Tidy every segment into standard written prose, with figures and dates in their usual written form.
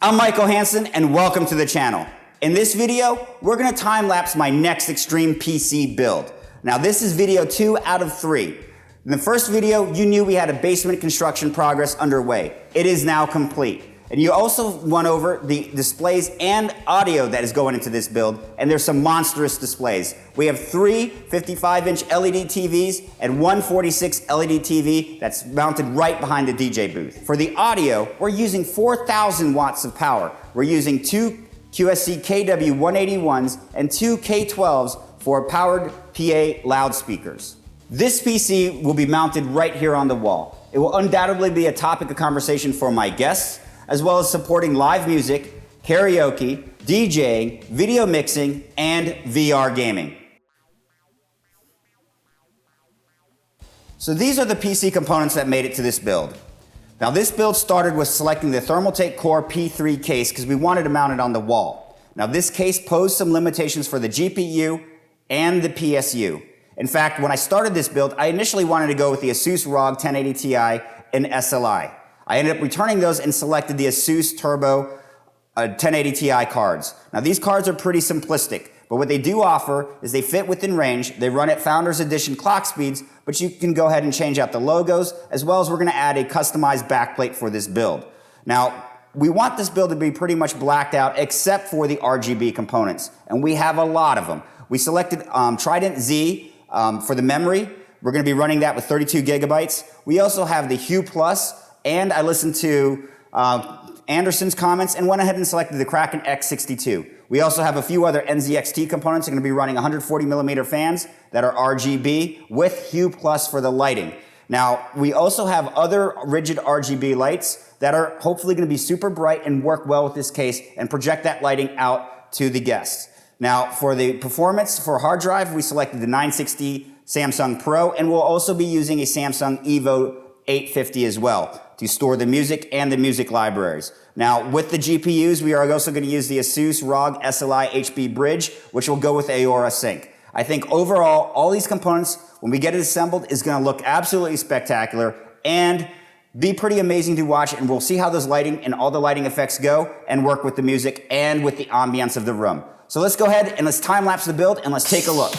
I'm Michael Hansen and welcome to the channel. In this video, we're going to time-lapse my next extreme PC build. Now this is video 2 out of 3. In the first video, you knew we had a basement construction progress underway. It is now complete. And you also went over the displays and audio that is going into this build, and there's some monstrous displays. We have 3 55-inch LED TVs and one 46 LED TV that's mounted right behind the DJ booth. For the audio, we're using 4,000 watts of power. We're using 2 QSC KW181s and 2 K12s for powered PA loudspeakers. This PC will be mounted right here on the wall. It will undoubtedly be a topic of conversation for my guests, as well as supporting live music, karaoke, DJing, video mixing, and VR gaming. So these are the PC components that made it to this build. Now this build started with selecting the Thermaltake Core P3 case because we wanted to mount it on the wall. Now this case posed some limitations for the GPU and the PSU. In fact, when I started this build, I initially wanted to go with the Asus ROG 1080ti and SLI. I ended up returning those and selected the Asus Turbo 1080ti cards. Now these cards are pretty simplistic, but what they do offer is they fit within range, they run at Founders Edition clock speeds, but you can go ahead and change out the logos, as well as we're going to add a customized backplate for this build. Now, we want this build to be pretty much blacked out except for the RGB components, and we have a lot of them. We selected Trident Z for the memory. We're going to be running that with 32 gigabytes. We also have the Hue Plus, and I listened to Anderson's comments and went ahead and selected the Kraken X62. We also have a few other NZXT components that are going to be running 140mm fans that are RGB with Hue Plus for the lighting. Now, we also have other rigid RGB lights that are hopefully going to be super bright and work well with this case and project that lighting out to the guests. Now, for the performance for hard drive, we selected the 960 Samsung Pro, and we'll also be using a Samsung Evo 850 as well to store the music and the music libraries. Now, with the GPUs, we are also going to use the Asus ROG SLI HB Bridge, which will go with Aorra Sync. I think overall, all these components, when we get it assembled, is going to look absolutely spectacular and be pretty amazing to watch, and we'll see how those lighting and all the lighting effects go and work with the music and with the ambience of the room. So let's go ahead and let's time-lapse the build and let's take a look.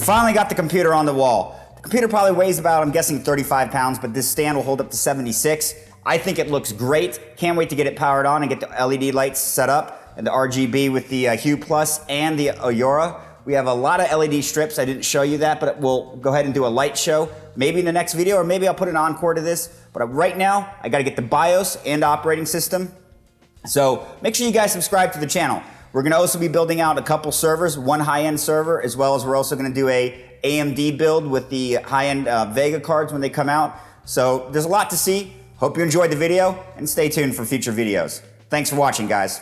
finally got the computer on the wall. The computer probably weighs about, I'm guessing, 35 pounds, but this stand will hold up to 76. I think it looks great. Can't wait to get it powered on and get the LED lights set up and the RGB with the Hue Plus and the Aurora. We have a lot of LED strips. I didn't show you that, but we'll go ahead and do a light show maybe in the next video, or maybe I'll put an encore to this. But right now, I gotta get the BIOS and operating system. So make sure you guys subscribe to the channel. We're gonna also be building out a couple servers, one high-end server, as well as we're also gonna do a AMD build with the high-end Vega cards when they come out. So there's a lot to see. Hope you enjoyed the video, and stay tuned for future videos. Thanks for watching, guys.